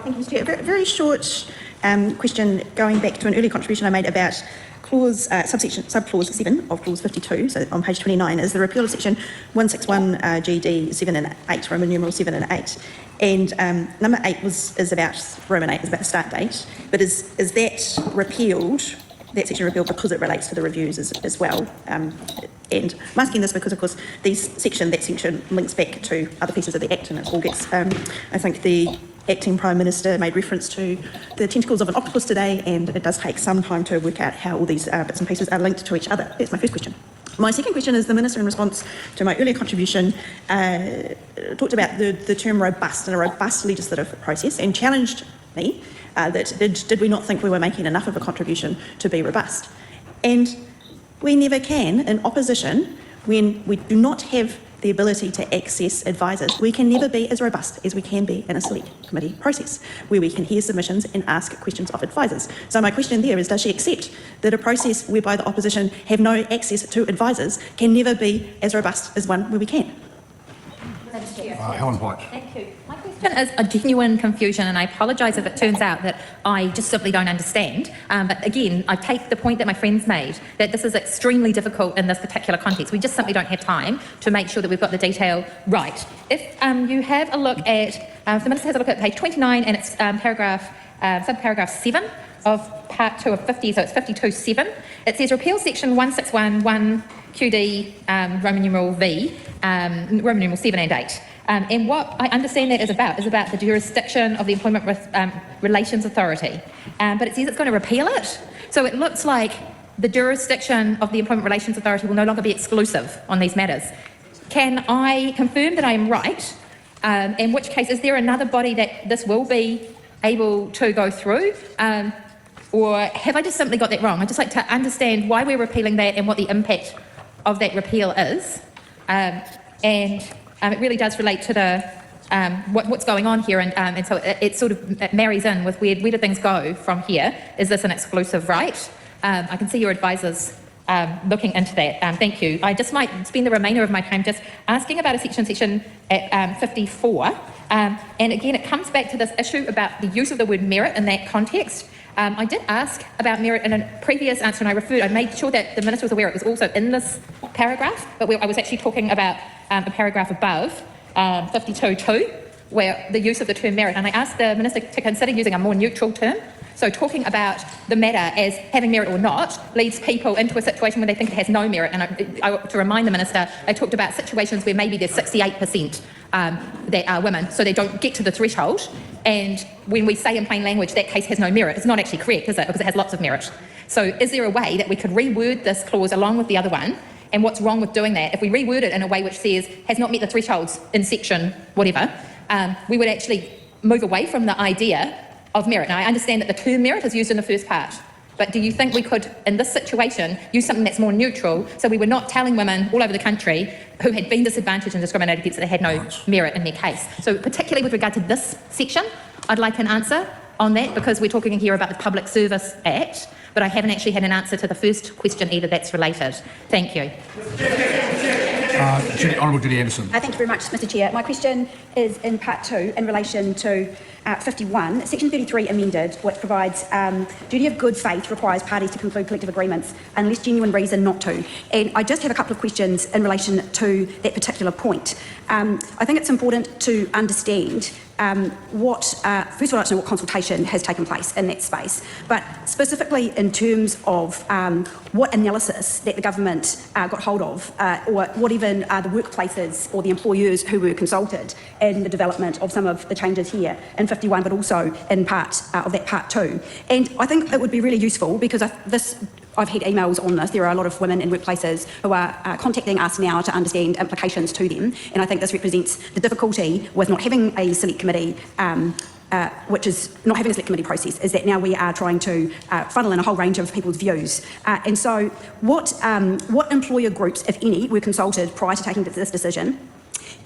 Thank you, Mr. Chair. A very short question going back to an earlier contribution I made about clause, subclause 7 of clause 52, so on page 29, is the repeal of section 161 GD 7 and 8, Roman numeral 7 and 8. And number 8 is about, Roman 8 is about the start date, but is that repealed, that section repealed because it relates to the reviews as well? And I'm asking this because, of course, that section links back to other pieces of the Act, and it all gets, I think the Acting Prime Minister made reference to the tentacles of an octopus today, and it does take some time to work out how all these bits and pieces are linked to each other. That's my first question. My second question is the Minister, in response to my earlier contribution, talked about the term robust and a robust legislative process, and challenged me that did we not think we were making enough of a contribution to be robust? And we never can, in opposition, when we do not have the ability to access advisors. We can never be as robust as we can be in a select committee process, where we can hear submissions and ask questions of advisors. So my question there is, does she accept that a process whereby the opposition have no access to advisors can never be as robust as one where we can? Helen White. Thank you. My question is a genuine confusion, and I apologise if it turns out that I just simply don't understand. But again, I take the point that my friends made, that this is extremely difficult in this particular context. We just simply don't have time to make sure that we've got the detail right. If you have a look at, if the Minister has a look at page 29, and it's subparagraph 7 of part 2 of 50, so it's 52.7. It says repeal section 161(1) QD Roman numeral V, Roman numeral 7 and 8. And what I understand that is about the jurisdiction of the Employment Relations Authority. But it says it's going to repeal it. So it looks like the jurisdiction of the Employment Relations Authority will no longer be exclusive on these matters. Can I confirm that I am right? In which case, is there another body that this will be able to go through? Or have I just simply got that wrong? I'd just like to understand why we're repealing that and what the impact of that repeal is. It really does relate to the what's going on here, and so it sort of marries in with where do things go from here? Is this an exclusive right? I can see your advisors looking into that. Thank you. I just might spend the remainder of my time just asking about a section at 54. And again, it comes back to this issue about the use of the word merit in that context. I did ask about merit in a previous answer, and I made sure that the Minister was aware it was also in this paragraph, but I was actually talking about a paragraph above, 52.2, where the use of the term merit, and I asked the Minister to consider using a more neutral term. So talking about the matter as having merit or not leads people into a situation where they think it has no merit. And to remind the Minister, I talked about situations where maybe there's 68% that are women, so they don't get to the threshold. And when we say in plain language that case has no merit, it's not actually correct, is it? Because it has lots of merit. So is there a way that we could reword this clause along with the other one? And what's wrong with doing that? If we reword it in a way which says has not met the thresholds in section whatever, we would actually move away from the idea of merit. Now, I understand that the term merit is used in the first part, but do you think we could, in this situation, use something that's more neutral, so we were not telling women all over the country who had been disadvantaged and discriminated against that they had no merit in their case? So particularly with regard to this section, I'd like an answer on that, because we're talking here about the Public Service Act, but I haven't actually had an answer to the first question either that's related. Thank you. Honourable Ginny Anderson. Thank you very much, Mr. Chair. My question is in part 2 in relation to 51. Section 33 amended, which provides duty of good faith requires parties to conclude collective agreements unless genuine reason not to. And I just have a couple of questions in relation to that particular point. I think it's important to understand first of all, I'd like to know what consultation has taken place in that space, but specifically in terms of what analysis that the government got hold of, or what even the workplaces or the employers who were consulted in the development of some of the changes here in 51, but also in part of that part 2. And I think it would be really useful, because I've had emails on this. There are a lot of women in workplaces who are contacting us now to understand implications to them, and I think this represents the difficulty with not having a select committee, which is not having a select committee process, is that now we are trying to funnel in a whole range of people's views. And so what employer groups, if any, were consulted prior to taking this decision?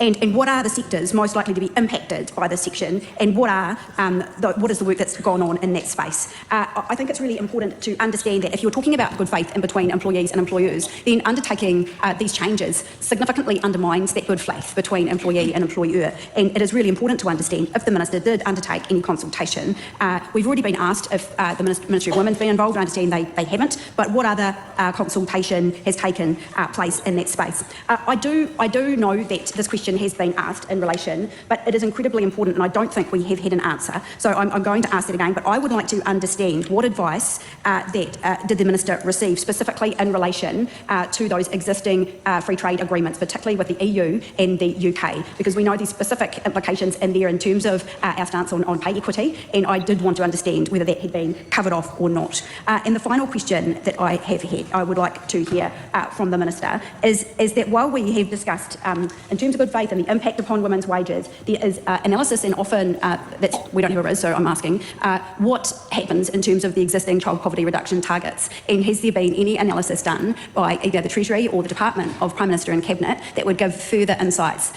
And what are the sectors most likely to be impacted by this section, and what is the work that's gone on in that space? I think it's really important to understand that if you're talking about good faith in between employees and employers, then undertaking these changes significantly undermines that good faith between employee and employer. And it is really important to understand if the Minister did undertake any consultation. We've already been asked if the Ministry of Women's been involved. I understand they haven't, but what other consultation has taken place in that space? I do know that this question has been asked in relation, but it is incredibly important, and I don't think we have had an answer. So I'm going to ask that again, but I would like to understand what advice did the Minister receive specifically in relation to those existing free trade agreements, particularly with the EU and the UK, because we know these specific implications in there in terms of our stance on pay equity, and I did want to understand whether that had been covered off or not. And the final question that I have had, I would like to hear from the Minister, is that while we have discussed in terms of good faith and the impact upon women's wages, there is analysis, and often we don't have a RIS, so I'm asking, what happens in terms of the existing child poverty reduction targets, and has there been any analysis done by either the Treasury or the Department of Prime Minister and Cabinet that would give further insights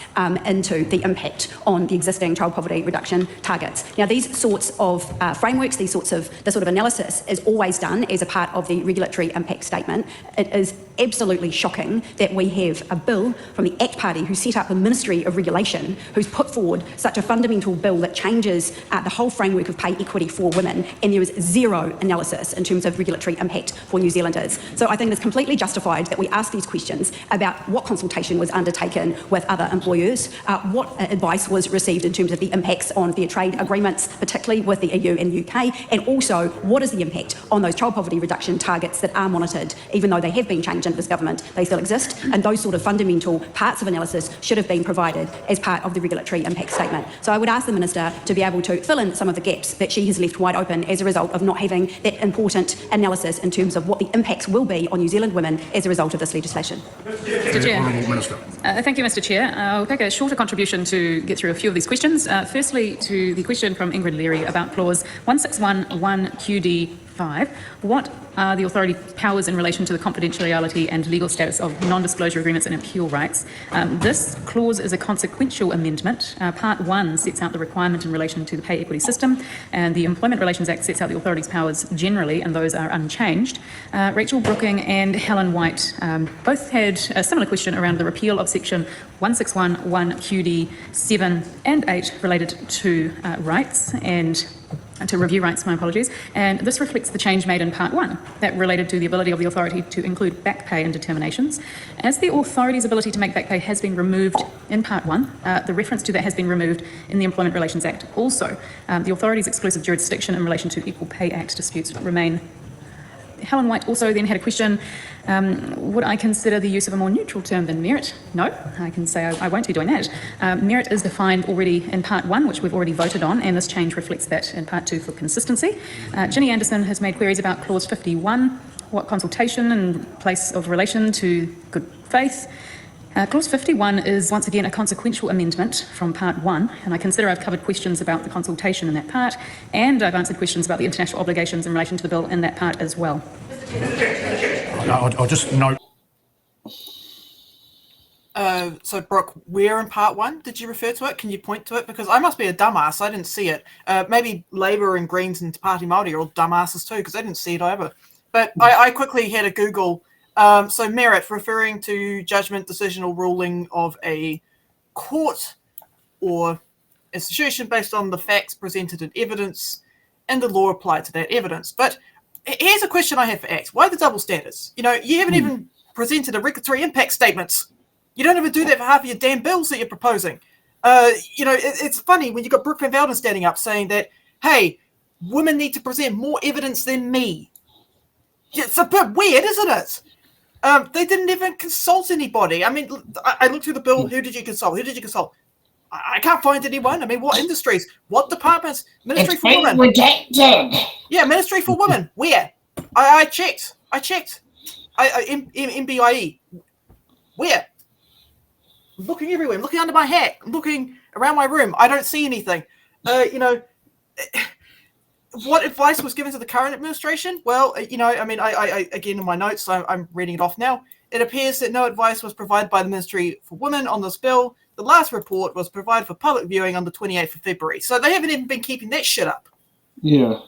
into the impact on the existing child poverty reduction targets? Now, these sorts of frameworks, this sort of analysis is always done as a part of the regulatory impact statement. It is absolutely shocking that we have a bill from the ACT Party who set up the Ministry of Regulation, who's put forward such a fundamental bill that changes the whole framework of pay equity for women, and there is zero analysis in terms of regulatory impact for New Zealanders. So I think it's completely justified that we ask these questions about what consultation was undertaken with other employers, what advice was received in terms of the impacts on their trade agreements, particularly with the EU and UK, and also what is the impact on those child poverty reduction targets that are monitored, even though they have been changed under this government, they still exist, and those sort of fundamental parts of analysis should have been provided as part of the regulatory impact statement. So I would ask the Minister to be able to fill in some of the gaps that she has left wide open as a result of not having that important analysis in terms of what the impacts will be on New Zealand women as a result of this legislation. Mr. Chair. Honourable Minister. Thank you, Mr. Chair. I'll take a shorter contribution to get through a few of these questions. Firstly, to the question from Ingrid Leary about clause 161(1)QD5. What are the authority's powers in relation to the confidentiality and legal status of non-disclosure agreements and appeal rights? This clause is a consequential amendment. Part 1 sets out the requirement in relation to the pay equity system, and the Employment Relations Act sets out the authority's powers generally, and those are unchanged. Rachel Brooking and Helen White both had a similar question around the repeal of section 161(1)QD7 and 8 related to rights and to review rights, my apologies, and this reflects the change made in Part 1 that related to the ability of the authority to include back pay in determinations. As the authority's ability to make back pay has been removed in Part 1, the reference to that has been removed in the Employment Relations Act also. The authority's exclusive jurisdiction in relation to Equal Pay Act disputes remain. Helen White also then had a question, would I consider the use of a more neutral term than merit? No, I can say I won't be doing that. Merit is defined already in Part 1, which we've already voted on, and this change reflects that in Part 2 for consistency. Ginny Anderson has made queries about clause 51, what consultation and place of relation to good faith. Clause 51 is once again a consequential amendment from Part 1, and I consider I've covered questions about the consultation in that part, and I've answered questions about the international obligations in relation to the bill in that part as well. I'll just note. So, Brooke, where in Part 1 did you refer to it? Can you point to it? Because I must be a dumbass. I didn't see it. Maybe Labour and Greens and Te Pāti Māori are all dumbasses too, because I didn't see it either. But I quickly had a Google. So merit, referring to judgment, decision or ruling of a court or institution based on the facts presented in evidence and the law applied to that evidence. But here's a question I have for ACT. Why the double standards? You know, you haven't even presented a regulatory impact statement. You don't even do that for half of your damn bills that you're proposing. You know, it's funny when you've got Brooke van Veldon standing up saying that, hey, women need to present more evidence than me. It's a bit weird, isn't it? They didn't even consult anybody. I mean, I looked through the bill. Who did you consult? Who did you consult? I can't find anyone. I mean, what industries? What departments? Ministry for Women. Rejected. Yeah, Ministry for Women. Where? I checked. MBIE. Where? I'm looking everywhere. I'm looking under my hat. I'm looking around my room. I don't see anything. You know, what advice was given to the current administration? Well, you know, I mean, I again, in my notes, I'm reading it off now. It appears that no advice was provided by the Ministry for Women on this bill. The last report was provided for public viewing on the 28th of February. So they haven't even been keeping that shit up. Yeah.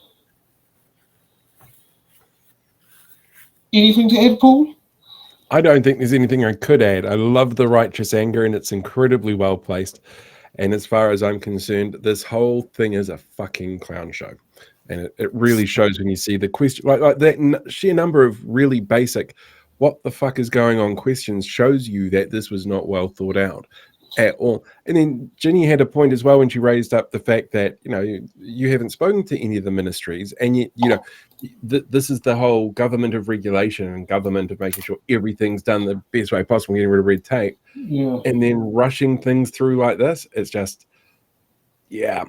Anything to add, Paul? I don't think there's anything I could add. I love the righteous anger, and it's incredibly well placed. And as far as I'm concerned, this whole thing is a fucking clown show. And it really shows when you see the question, like that sheer number of really basic, what the fuck is going on questions shows you that this was not well thought out at all. And then Ginny had a point as well when she raised up the fact that, you haven't spoken to any of the ministries, and yet, this is the whole government of regulation and government of making sure everything's done the best way possible, getting rid of red tape. Yeah. And then rushing things through like this, it's just, yeah.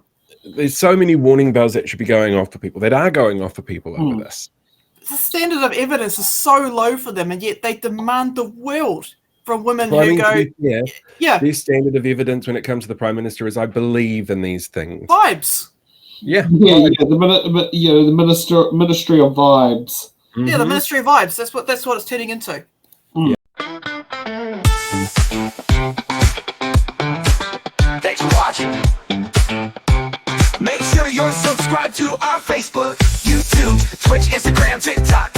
There's so many warning bells that should be going off for people, that are going off for people over this. The standard of evidence is so low for them, and yet they demand the world from women Well, I who mean, go, yeah, their standard of evidence when it comes to the Prime Minister is, I believe in these things. vibes. Yeah. The Ministry of Vibes. Yeah, the Ministry of Vibes. That's what it's turning into. Thanks for watching. Make sure you're subscribed to our Facebook, YouTube, Twitch, Instagram, TikTok.